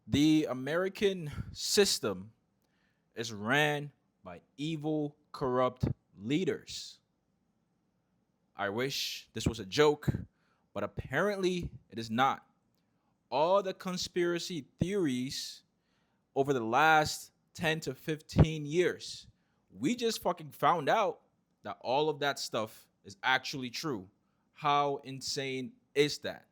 The American system is ran by evil, corrupt leaders. I wish this was a joke, but apparently it is not. All the conspiracy theories over the last 10 to 15 years, we just fucking found out that all of that stuff is actually true. How insane is that?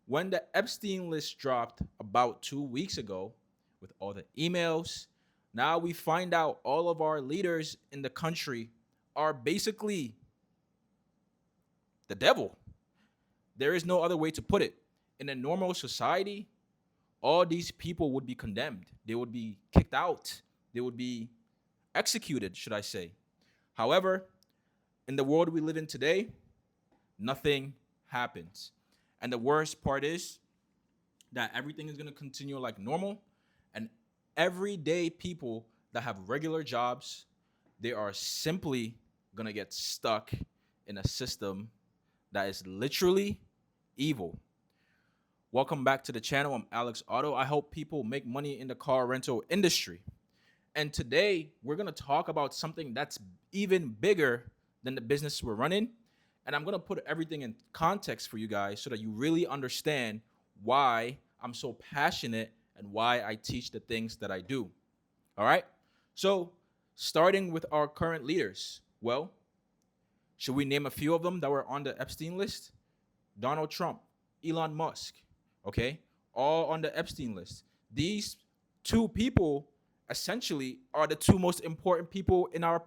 When the Epstein list dropped about 2 weeks ago with all the emails, now we find out all of our leaders in the country are basically the devil. There is no other way to put it. In a normal society, all these people would be condemned. They would be kicked out. They would be executed, should I say. However, in the world we live in today, nothing happens. And the worst part is that everything is going to continue like normal. And everyday people that have regular jobs, they are simply going to get stuck in a system that is literally evil. Welcome back to the channel. I'm Alex Otto. I help people make money in the car rental industry. And today we're going to talk about something that's even bigger than the business we're running. And I'm going to put everything in context for you guys so that you really understand why I'm so passionate and why I teach the things that I do. All right? So, starting with our current leaders. Well, should we name a few of them that were on the Epstein list? Donald Trump, Elon Musk, okay? All on the Epstein list. These two people essentially are the two most important people in our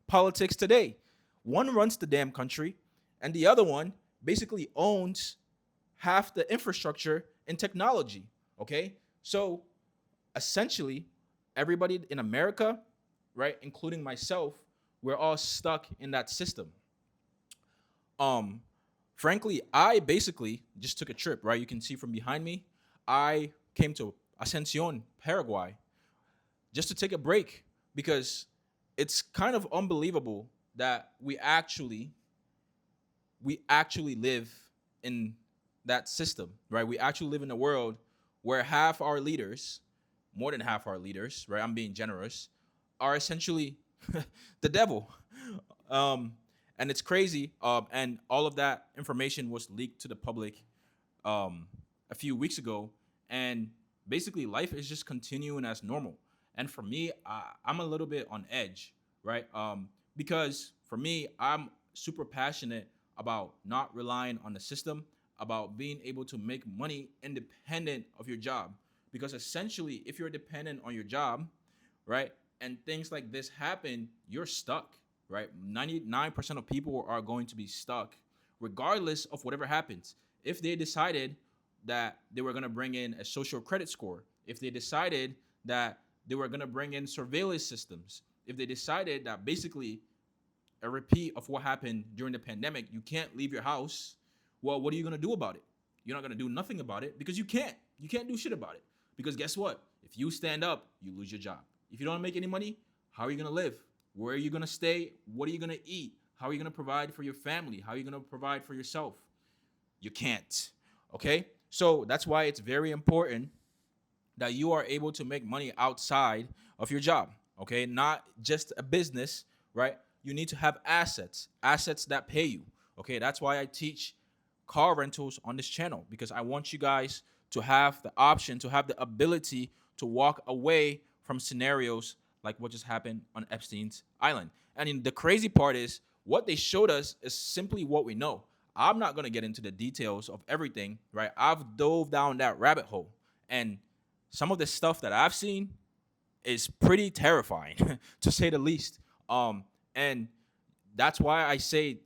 politics today. One runs the damn country, and the other one basically owns half the infrastructure in technology, okay? So essentially, everybody in America, right, including myself, we're all stuck in that system. Um, Frankly, I basically just took a trip, right? You can see from behind me, I came to Ascension, Paraguay, just to take a break because it's kind of unbelievable that we actually live in that system, right? We actually live in a world where half our leaders, more than half our leaders, right? I'm being generous, are essentially the devil. Um, and it's crazy. And all of that information was leaked to the public a few weeks ago. And basically, life is just continuing as normal. And for me, I'm a little bit on edge, right? Because for me, I'm super passionate about not relying on the system, about being able to make money independent of your job. Because essentially, if you're dependent on your job, right, and things like this happen, you're stuck, right? 99% of people are going to be stuck, regardless of whatever happens. If they decided that they were going to bring in a social credit score, if they decided that they were going to bring in surveillance systems, if they decided that basically a repeat of what happened during the pandemic, you can't leave your house, well, what are you going to do about it? You're not going to do nothing about it because you can't. You can't do shit about it. Because guess what? If you stand up, you lose your job. If you don't make any money, how are you going to live? Where are you going to stay? What are you going to eat? How are you going to provide for your family? How are you going to provide for yourself? You can't. Okay? So that's why it's very important that you are able to make money outside of your job. Okay? Not just a business, right? You need to have assets that pay you. Okay? That's why I teach car rentals on this channel because I want you guys to have the option, to have the ability to walk away from scenarios like what just happened on Epstein's Island. And the crazy part is what they showed us is simply what we know. I'm not going to get into the details of everything, right? I've dove down that rabbit hole. And some of the stuff that I've seen is pretty terrifying, to say the least. And that's why I say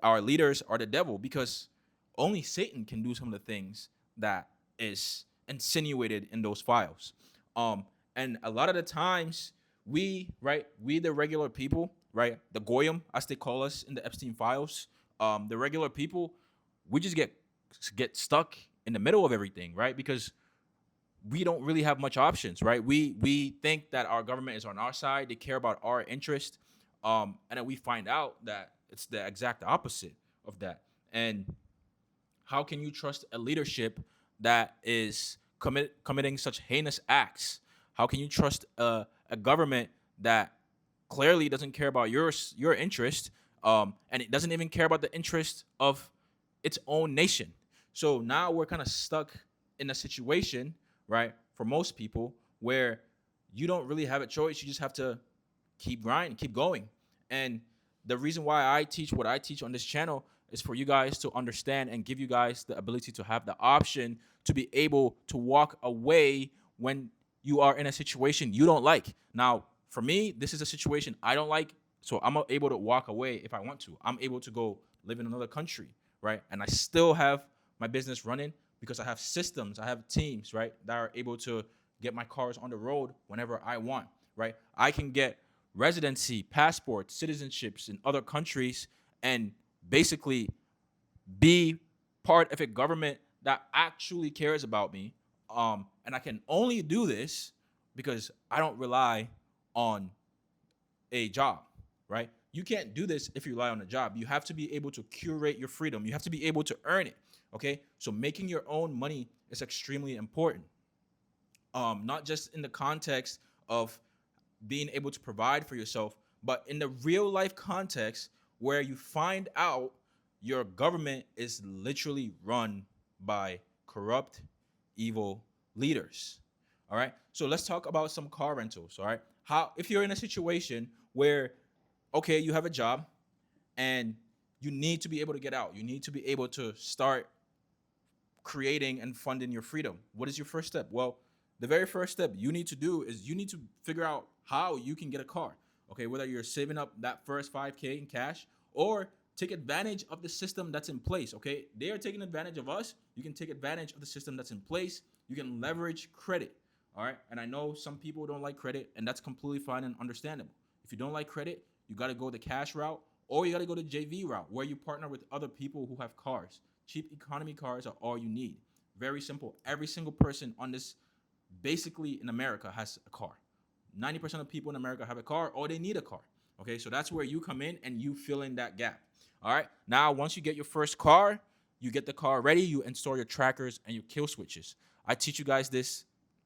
our leaders are the devil because only Satan can do some of the things that is insinuated in those files. And a lot of the times we the regular people, right, the goyim as they call us in the Epstein files, the regular people, we just get stuck in the middle of everything, right? Because we don't really have much options, right? We think that our government is on our side, they care about our interest, and then we find out that it's the exact opposite of that. And how can you trust a leadership that is committing such heinous acts? How can you trust a government that clearly doesn't care about your interest, and it doesn't even care about the interest of its own nation? So now we're kind of stuck in a situation, right, for most people, where you don't really have a choice. You just have to keep grinding, keep going. And the reason why I teach what I teach on this channel is for you guys to understand and give you guys the ability to have the option to be able to walk away when you are in a situation you don't like. Now, for me, this is a situation I don't like, so I'm able to walk away if I want to. I'm able to go live in another country, right? And I still have my business running because I have systems, I have teams, right, that are able to get my cars on the road whenever I want, right? I can get residency, passports, citizenships in other countries, and basically be part of a government that actually cares about me. And I can only do this because I don't rely on a job, right? You can't do this if you rely on a job. You have to be able to curate your freedom. You have to be able to earn it, okay? So making your own money is extremely important. Not just in the context of being able to provide for yourself, but in the real life context where you find out your government is literally run by corrupt, evil leaders. All right. So let's talk about some car rentals. All right. How, if you're in a situation where, okay, you have a job and you need to be able to get out, you need to be able to start creating and funding your freedom. What is your first step? Well, the very first step you need to do is you need to figure out how you can get a car. Okay, whether you're saving up that first 5K in cash or take advantage of the system that's in place. Okay, they are taking advantage of us. You can take advantage of the system that's in place. You can leverage credit. All right, and I know some people don't like credit, and that's completely fine and understandable. If you don't like credit, you got to go the cash route, or you got to go the JV route, where you partner with other people who have cars. Cheap economy cars are all you need. Very simple. Every single person on this, basically in America, has a car. 90% of people in America have a car, or they need a car. Okay, so that's where you come in and you fill in that gap. All right, now once you get your first car, you get the car ready, you install your trackers and your kill switches. I teach you guys this.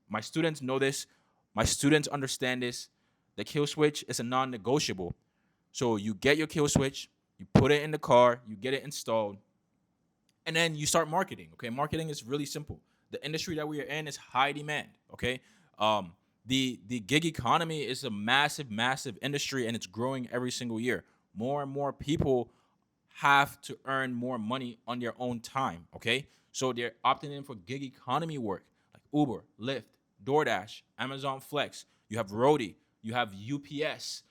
My students know this. My students understand this. The kill switch is a non-negotiable. So you get your kill switch, you put it in the car, you get it installed, and then you start marketing. Okay, marketing is really simple. The industry that we are in is high demand. Okay, the gig economy is a massive industry, and it's growing every single year. More and more people have to earn more money on their own time. Okay, so they're opting in for gig economy work like Uber, Lyft, DoorDash, Amazon Flex. You have Roadie, you have UPS.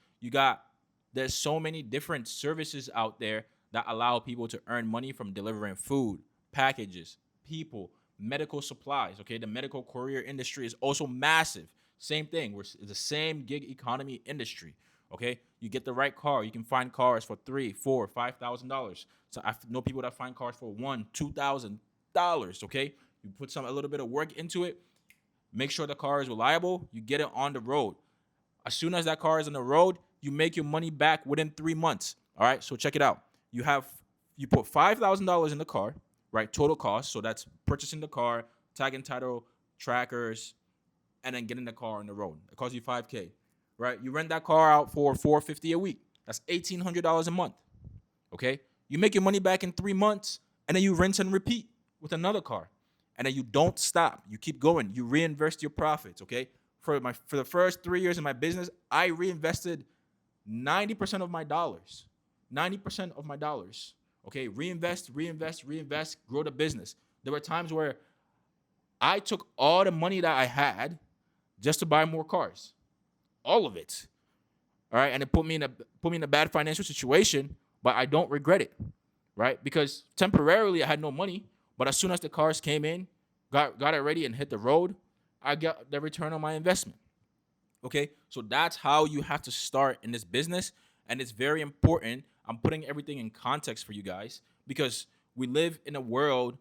There's so many different services out there that allow people to earn money from delivering food, packages, people, medical supplies. Okay, the medical courier industry is also massive. Same thing. It's the same gig economy industry. Okay, you get the right car, you can find cars for $3,000, $4,000, $5,000. So I know people that find cars for $1,000, $2,000. Okay, you put a little bit of work into it. Make sure the car is reliable. You get it on the road. As soon as that car is on the road, you make your money back within 3 months. All right, so check it out. You put $5,000 in the car, right? Total cost. So that's purchasing the car, tag and title, trackers, and then getting the car on the road. It costs you $5K, right? You rent that car out for $450 a week. That's $1,800 a month. Okay, you make your money back in 3 months, and then you rinse and repeat with another car, and then you don't stop. You keep going. You reinvest your profits. Okay, for the first 3 years of my business, I reinvested 90% of my dollars. 90% of my dollars. Okay, reinvest, grow the business. There were times where I took all the money that I had just to buy more cars. All of it. All right, and it put me in a bad financial situation, but I don't regret it. Right? Because temporarily I had no money, but as soon as the cars came in, got it ready and hit the road, I got the return on my investment. Okay, so that's how you have to start in this business, and it's very important. I'm putting everything in context for you guys because we live in a world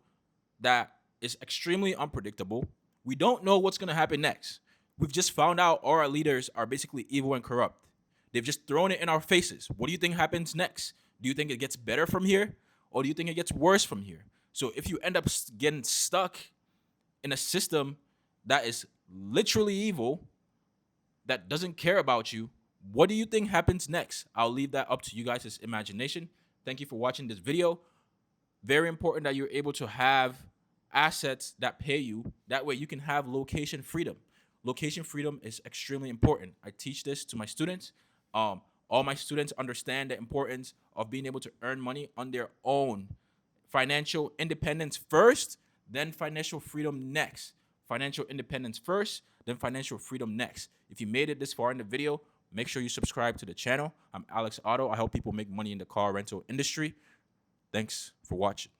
that is extremely unpredictable. We don't know what's going to happen next. We've just found out all our leaders are basically evil and corrupt. They've just thrown it in our faces. What do you think happens next? Do you think it gets better from here, or do you think it gets worse from here? So if you end up getting stuck in a system that is literally evil, that doesn't care about you, what do you think happens next? I'll leave that up to you guys' imagination. Thank you for watching this video. Very important that you're able to have assets that pay you. That way you can have location freedom. Location freedom is extremely important. I teach this to my students. All my students understand the importance of being able to earn money on their own. Financial independence first, then financial freedom next. Financial independence first, then financial freedom next. If you made it this far in the video, make sure you subscribe to the channel. I'm Alex Otto. I help people make money in the car rental industry. Thanks for watching.